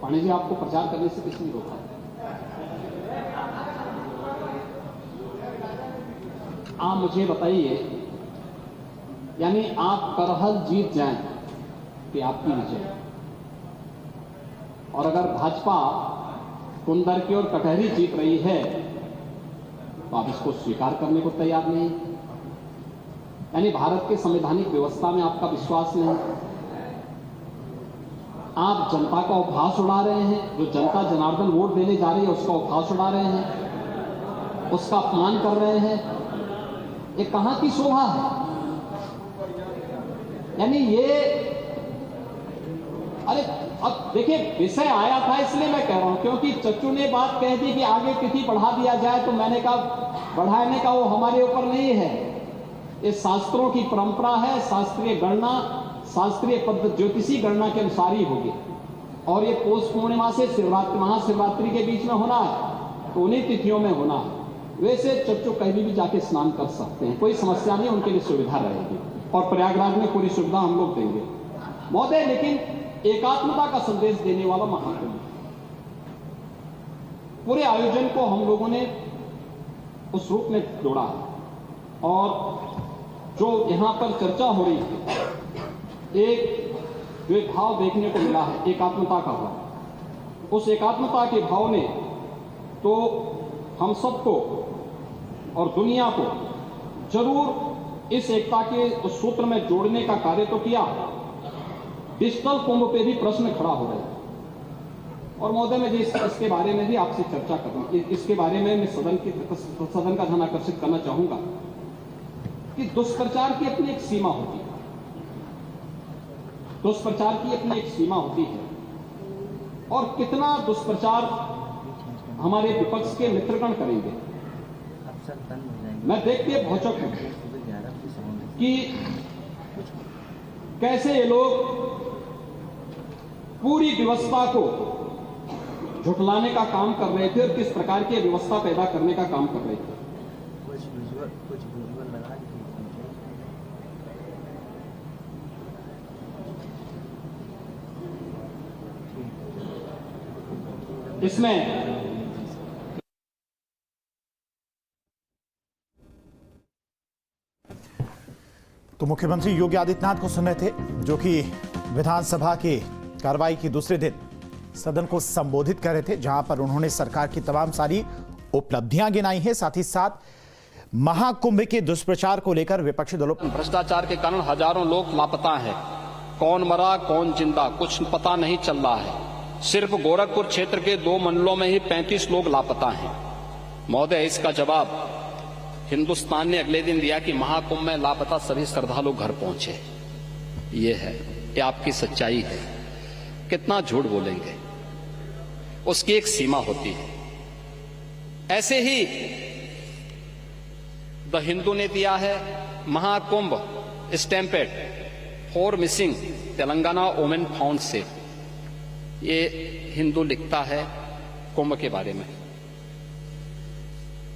पांडे जी, आपको प्रचार करने से किसने रोका? आप मुझे बताइए, यानी आप करहल जीत जाएं कि आपकी विजय, और अगर भाजपा कुंदर की और कटहरी जीत रही है तो आप इसको स्वीकार करने को तैयार नहीं, यानी भारत के संवैधानिक व्यवस्था में आपका विश्वास नहीं। आप जनता का उपहास उड़ा रहे हैं, जो जनता जनार्दन वोट देने जा रही है उसका उपहास उड़ा रहे हैं, उसका अपमान कर रहे हैं। ये कहां की शोभा है? यानी ये, अरे अब देखिए, विषय आया था इसलिए मैं कह रहा हूं, क्योंकि चच्चू ने बात कह दी कि आगे तिथि बढ़ा दिया जाए, तो मैंने कहा बढ़ाने का वो हमारे ऊपर नहीं है, ये शास्त्रों की परंपरा है, शास्त्रीय गणना, शास्त्रीय पद्धति ज्योतिषी गणना के अनुसार ही होगी, और ये पौष पूर्णिमा से शिवरात्रि महाशिवरात्रि के बीच में होना है, तो उन्हीं तिथियों में होना है। वैसे चच्चू कहीं भी जाके स्नान कर सकते हैं, कोई समस्या नहीं, उनके लिए सुविधा रहेगी, और प्रयागराज में पूरी सुविधा हम लोग देंगे महोदय। लेकिन एकात्मता का संदेश देने वाला महाकुंभ, पूरे आयोजन को हम लोगों ने उस रूप में जोड़ा, और जो यहां पर चर्चा हो रही है, एक जो भाव देखने को मिला है एकात्मता का भाव, उस एकात्मता के भाव ने तो हम सबको और दुनिया को जरूर इस एकता के उस सूत्र में जोड़ने का कार्य तो किया। डिजिटल कुंभ पे भी प्रश्न खड़ा हो रहा है, और महोदय मैं इसके बारे में भी आपसे चर्चा करूं, इसके बारे में मैं सदन का ध्यान आकर्षित करना चाहूंगा कि दुष्प्रचार की अपनी एक सीमा होती है, दुष्प्रचार की अपनी एक सीमा होती है, और कितना दुष्प्रचार हमारे विपक्ष के मित्रगण करेंगे। मैं देख के भौचक हूं कि कैसे ये लोग पूरी व्यवस्था को झुठलाने का काम कर रहे थे, और किस प्रकार की व्यवस्था पैदा करने का काम कर रहे थे। इसमें तो मुख्यमंत्री योगी आदित्यनाथ को सुन रहे थे, जो कि विधानसभा की कार्रवाई के दूसरे दिन सदन को संबोधित कर रहे थे, जहां पर उन्होंने सरकार की तमाम सारी उपलब्धियां गिनाई हैं, साथ ही साथ महाकुंभ के दुष्प्रचार को लेकर विपक्षी दलों पर भ्रष्टाचार के कारण हजारों लोग लापता हैं, कौन मरा कौन जिंदा कुछ पता नहीं चल रहा है। सिर्फ गोरखपुर क्षेत्र के 2 मंडलों में ही 35 लोग लापता हैं। महोदय, इसका जवाब हिंदुस्तान ने अगले दिन दिया कि महाकुंभ में लापता सभी श्रद्धालु घर पहुंचे। ये है, ये आपकी सच्चाई है। कितना झूठ बोलेंगे, उसकी एक सीमा होती है। ऐसे ही द हिंदू ने दिया है Mahakumbh stampede for missing Telangana women found से। ये हिंदू लिखता है कुंभ के बारे में।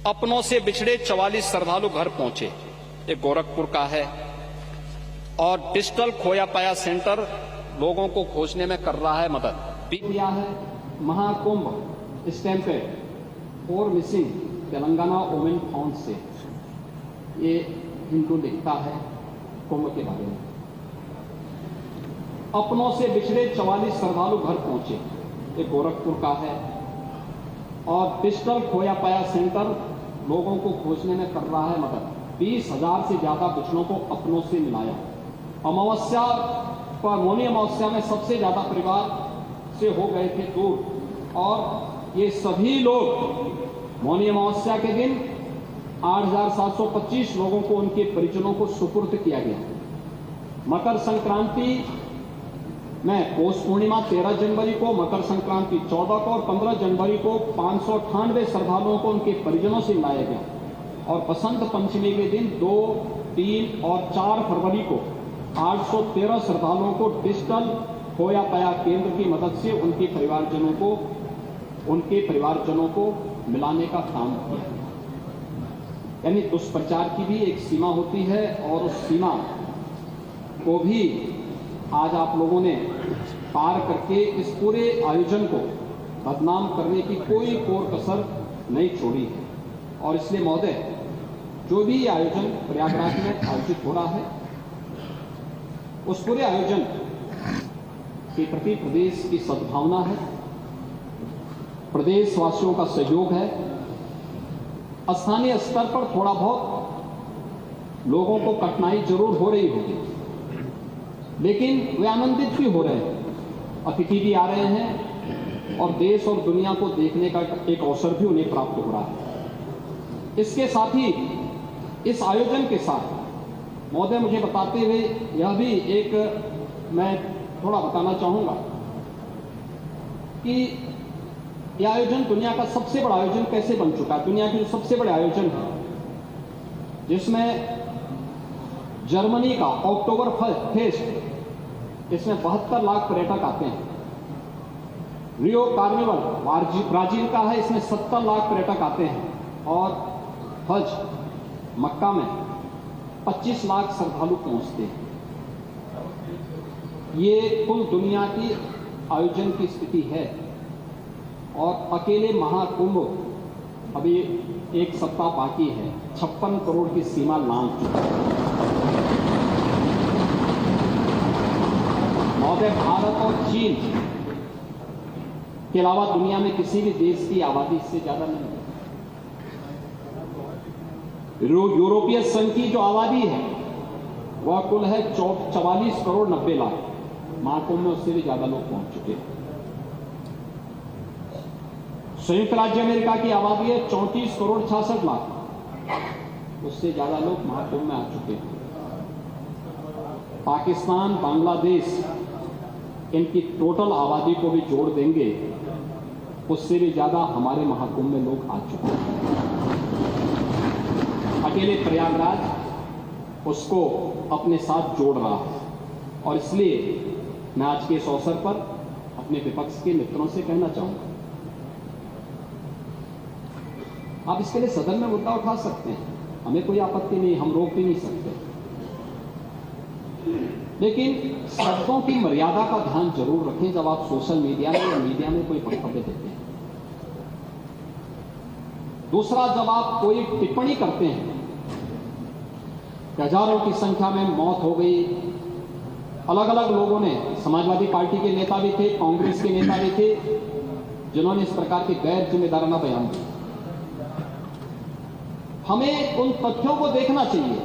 अपनों से बिछड़े 44 श्रद्धालु घर पहुंचे, ये गोरखपुर का है। और डिजिटल खोया पाया सेंटर लोगों को खोजने में कर रहा है मदद। दिया है Mahakumbh stampede for missing Telangana women found से। ये हिंदू लिखता है कुंभ के बारे में। अपनों से बिछड़े 44 श्रद्धालु घर पहुंचे, ये गोरखपुर का है। और डिजिटल खोया पाया सेंटर लोगों को खोजने में कर रहा है मदद। 20,000 से ज्यादा बिछड़ों को अपनों से मिलाया। अमावस्या पर, मौनी अमावस्या में सबसे ज्यादा परिवार से हो गए थे दूर, और ये सभी लोग मौनी अमावस्या के दिन 8,725 लोगों को उनके परिजनों को सुपुर्द किया गया। मकर संक्रांति में पौष पूर्णिमा 13 जनवरी को, मकर संक्रांति 14 को और 15 जनवरी को 598 श्रद्धालुओं को उनके परिजनों से मिलाया गया। और बसंत पंचमी के दिन 2, 3 और 4 फरवरी को 813 श्रद्धालुओं को डिजिटल खोया पाया केंद्र की मदद से उनके परिवारजनों को मिलाने का काम किया। यानी दुष्प्रचार की भी एक सीमा होती है, और उस सीमा को भी आज आप लोगों ने पार करके इस पूरे आयोजन को बदनाम करने की कोई कोर कसर नहीं छोड़ी है। और इसलिए महोदय, जो भी आयोजन प्रयागराज में आयोजित हो रहा है, उस पूरे आयोजन के प्रति प्रदेश की सद्भावना है, प्रदेशवासियों का सहयोग है। स्थानीय स्तर पर थोड़ा बहुत लोगों को कठिनाई जरूर हो रही होगी, लेकिन वे आनंदित भी हो रहे हैं। अतिथि भी आ रहे हैं और देश और दुनिया को देखने का एक अवसर भी उन्हें प्राप्त हो रहा है। इसके साथ ही इस आयोजन के साथ महोदय, मुझे बताते हुए यह भी एक मैं थोड़ा बताना चाहूंगा कि यह आयोजन दुनिया का सबसे बड़ा आयोजन कैसे बन चुका है। दुनिया के जो सबसे बड़े आयोजन है, जिसमें जर्मनी का अक्टूबर फेस्ट, इसमें 72 लाख पर्यटक आते हैं। रियो कार्निवल ब्राजील का है, इसमें 70 लाख पर्यटक आते हैं। और हज मक्का में 25 लाख श्रद्धालु पहुंचते हैं। ये कुल दुनिया की आयोजन की स्थिति है। और अकेले महाकुंभ अभी एक सप्ताह बाकी है, 56 करोड़ की सीमा लांघ चुका है। महोदय, भारत और चीन के अलावा दुनिया में किसी भी देश की आबादी इससे ज्यादा नहीं है। यूरोपीय संघ की जो आबादी है वह कुल है 44 करोड़ 90 लाख। महाकुंभ में उससे भी ज्यादा लोग पहुंच चुके हैं। संयुक्त राज्य अमेरिका की आबादी है 34 करोड़ 66 लाख, उससे ज्यादा लोग महाकुंभ में आ चुके हैं। पाकिस्तान, बांग्लादेश, इनकी टोटल आबादी को भी जोड़ देंगे, उससे भी ज्यादा हमारे महाकुंभ में लोग आ चुके हैं। अकेले प्रयागराज उसको अपने साथ जोड़ रहा है। और इसलिए मैं आज के इस अवसर पर अपने विपक्ष के मित्रों से कहना चाहूंगा, आप इसके लिए सदन में मुद्दा उठा सकते हैं, हमें कोई आपत्ति नहीं, हम रोक भी नहीं सकते, लेकिन शब्दों की मर्यादा का ध्यान जरूर रखें जब आप सोशल मीडिया में या मीडिया में कोई वक्तव्य देते हैं। दूसरा, जब आप कोई टिप्पणी करते हैं कि हजारों की संख्या में मौत हो गई, अलग अलग लोगों ने, समाजवादी पार्टी के नेता भी थे, कांग्रेस के नेता भी थे, जिन्होंने इस प्रकार के गैर जिम्मेदाराना बयान दिए। हमें उन तथ्यों को देखना चाहिए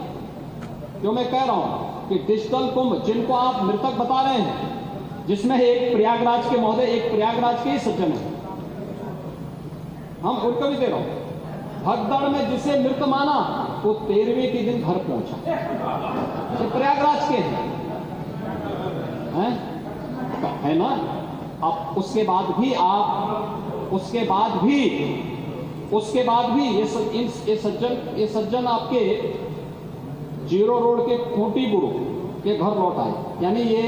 जो मैं कह रहा हूं कि डिजिटल कुंभ, जिनको आप मृतक बता रहे हैं, जिसमें एक प्रयागराज के महोदय, एक प्रयागराज के ही सज्जन है, हम उनको भी दे रहा हूं। भगदड़ में जिसे मृत माना वो 13वें के दिन घर पहुंचा, ये प्रयागराज के हैं, है ना। अब उसके बाद भी ये सज्जन आपके जीरो रोड के खूंटी गुरु के घर लौट आए। यानी ये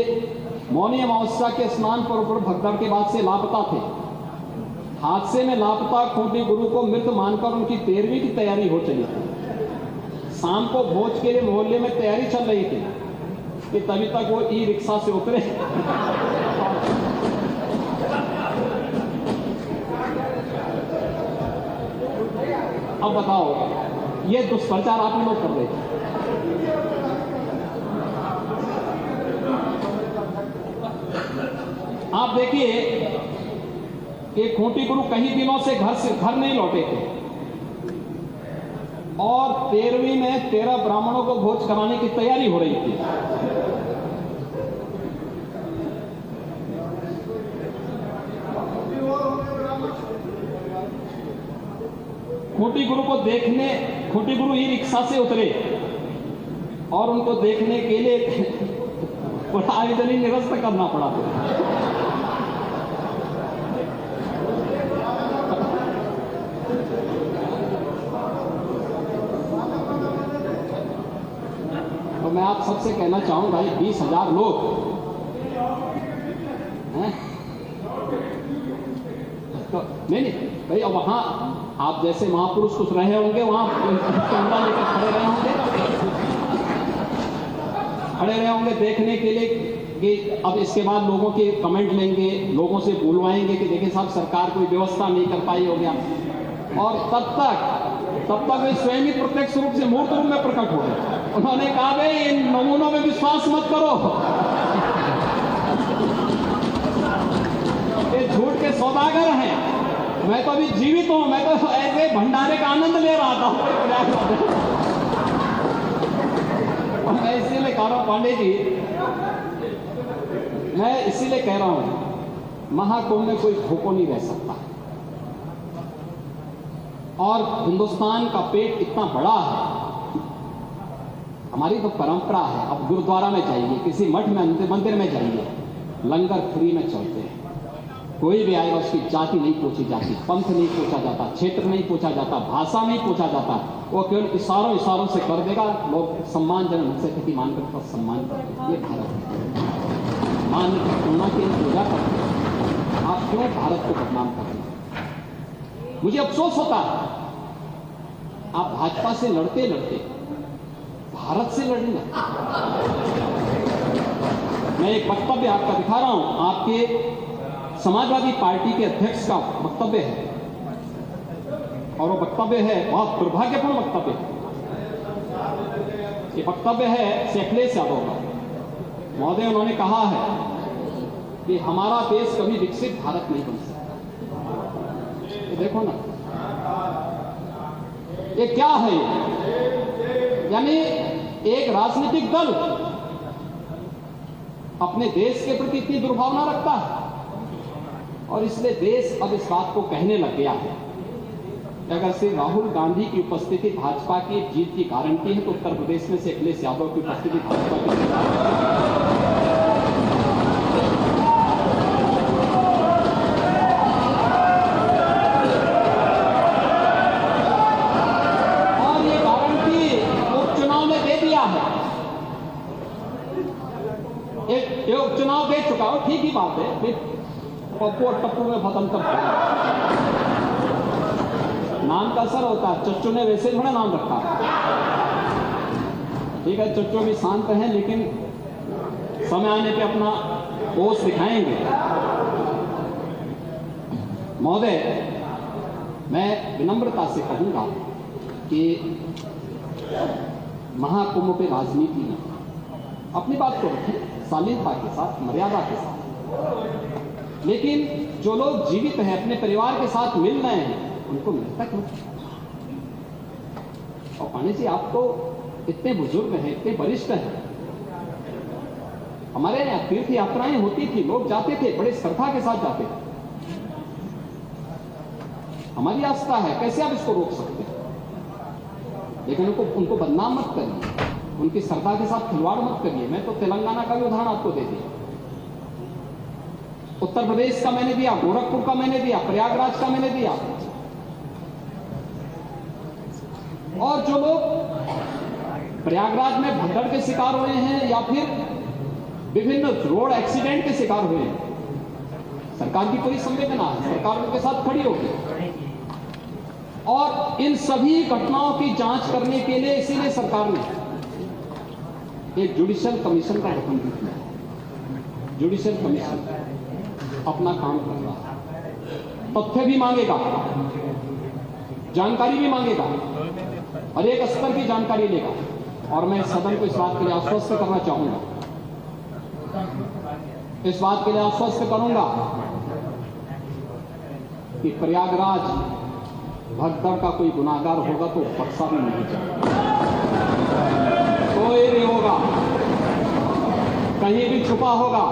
मौनी अमावस्या के स्नान पर भगदड़ के बाद से लापता थे। हादसे में लापता खूंटी गुरु को मृत मानकर उनकी 13वीं की तैयारी हो चली थी। शाम को भोज के लिए मोहल्ले में तैयारी चल रही थी कि तभी तक वो ई रिक्शा से उतरे। अब बताओ, ये दुष्प्रचार आप लोग कर रहे थे। आप देखिए कि खूंटी गुरु कई दिनों से घर नहीं लौटे थे और 13वीं में 13 ब्राह्मणों को भोज कराने की तैयारी हो रही थी। खूंटी गुरु ही रिक्शा से उतरे और उनको देखने के लिए पूरा आयोजन ही निरस्त करना पड़ा। तो मैं आप सबसे कहना चाहूंगा, ये 20,000 लोग हैं, तो नहीं भाई, अब वहां आप जैसे महापुरुष कुछ रहे होंगे, वहां कंधा लेकर खड़े रहे होंगे देखने के लिए कि अब इसके बाद लोगों के कमेंट लेंगे, लोगों से बुलवाएंगे कि देखिए साहब सरकार कोई व्यवस्था नहीं कर पाई हो गया, और तब तक वे स्वयं ही प्रत्यक्ष रूप से मूर्त रूप में प्रकट हो गए। उन्होंने कहा भाई इन नमूनों में विश्वास मत करो, ये झूठ के सौदागर हैं। मैं तो अभी जीवित हूं, मैं तो ऐसे भंडारे का आनंद ले रहा था। मैं इसीलिए कह रहा हूं पांडे जी, मैं इसीलिए कह रहा हूं महाकुंभ में कोई भूखो नहीं रह सकता, और हिंदुस्तान का पेट इतना बड़ा है, हमारी तो परंपरा है। अब गुरुद्वारा में जाइए, किसी मठ में मंदिर में जाइए, लंगर फ्री में चलते हैं। कोई भी आएगा उसकी जाति नहीं पूछी जाती, पंथ नहीं पूछा जाता, क्षेत्र नहीं पूछा जाता, भाषा नहीं पूछा जाता। वो केवल इशारों से कर देगा। लोग सम्मानजनक से खेती मानकर उसका सम्मान करते हैं। ये भारत है, मान की तुलना की पूजा करते हैं। आप क्यों भारत को बदनाम करते हैं? मुझे अफसोस होता है आप भाजपा से लड़ते लड़ते भारत से लड़ने लगते। मैं एक वक्तव्य आपका दिखा रहा हूं, आपके समाजवादी पार्टी के अध्यक्ष का वक्तव्य है, और वो वक्तव्य है बहुत दुर्भाग्यपूर्ण वक्तव्य है। ये वक्तव्य है अखिलेश यादव का। महोदय, उन्होंने कहा है कि हमारा देश कभी विकसित भारत नहीं बन सकता। ये देखो ना, ये क्या है? यानी एक राजनीतिक दल अपने देश के प्रति इतनी दुर्भावना रखता है, और इसलिए देश अब इस बात को कहने लग गया है कि अगर श्री राहुल गांधी की उपस्थिति भाजपा की जीत की गारंटी है, तो उत्तर प्रदेश में से अखिलेश यादव की उपस्थिति भाजपा की जीत। और ये गारंटी उपचुनाव में दे दिया है, एक उपचुनाव दे चुका हो, ठीक ही बात है। फिर पप्पू और टप्पू में बहुत अंतर है, नाम का असर होता है। चच्चू ने वैसे थोड़ा नाम रखा, ठीक है, चच्चू भी शांत हैं, लेकिन समय आने पे अपना ओस दिखाएंगे। महोदय, मैं विनम्रता से कहूंगा कि महाकुंभ पे राजनीति में अपनी बात को रखें, शालीनता के साथ, मर्यादा के साथ, लेकिन जो लोग जीवित हैं, अपने परिवार के साथ मिल रहे हैं, उनको मृतक मत। और पांडे जी, आप तो इतने बुजुर्ग हैं, इतने वरिष्ठ हैं। हमारे यहाँ तीर्थ यात्राएं होती थी, लोग जाते थे, बड़े श्रद्धा के साथ जाते थे। हमारी आस्था है, कैसे आप इसको रोक सकते हैं? लेकिन उनको बदनाम मत करिए, उनकी श्रद्धा के साथ खिलवाड़ मत करिए। मैं तो तेलंगाना का भी उदाहरण आपको दे दिया, उत्तर प्रदेश का मैंने दिया, गोरखपुर का मैंने दिया, प्रयागराज का मैंने दिया। और जो लोग प्रयागराज में भगदड़ के शिकार हुए हैं या फिर विभिन्न रोड एक्सीडेंट के शिकार हुए हैं, सरकार की पूरी संवेदना है, सरकार उनके साथ खड़ी होगी। और इन सभी घटनाओं की जांच करने के लिए इसीलिए सरकार ने एक जुडिशियल कमीशन का गठन किया। जुडिशियल कमीशन अपना काम कर रहा है, तथ्य भी मांगेगा, जानकारी भी मांगेगा, हर एक स्तर की जानकारी लेगा। और मैं सदन को इस बात के लिए आश्वस्त करना चाहूंगा, इस बात के लिए आश्वस्त करूंगा कि प्रयागराज भगदड़ का कोई गुनाहगार होगा तो बख्शा भी नहीं जाएगा। कोई भी होगा, कहीं भी छुपा होगा,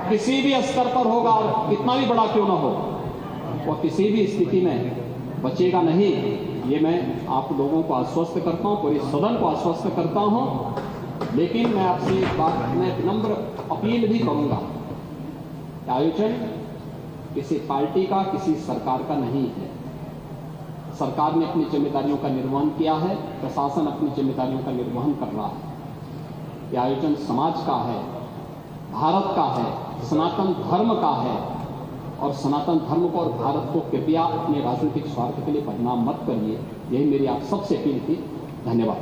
किसी भी स्तर पर होगा, और कितना भी बड़ा क्यों ना हो, वो किसी भी स्थिति में बचेगा नहीं। ये मैं आप लोगों को आश्वस्त करता हूं, पूरे सदन को आश्वस्त करता हूं। लेकिन मैं आपसे एक बात में विनम्र अपील भी करूंगा, आयोजन किसी पार्टी का, किसी सरकार का नहीं है। सरकार ने अपनी जिम्मेदारियों का निर्वहन किया है, प्रशासन अपनी जिम्मेदारियों का निर्वहन कर रहा है। यह आयोजन समाज का है, भारत का है, सनातन धर्म का है, और सनातन धर्म को और भारत को कृपया अपने राजनीतिक स्वार्थ के लिए बदनाम मत करिए। यही मेरी आप सबसे अपील थी। धन्यवाद।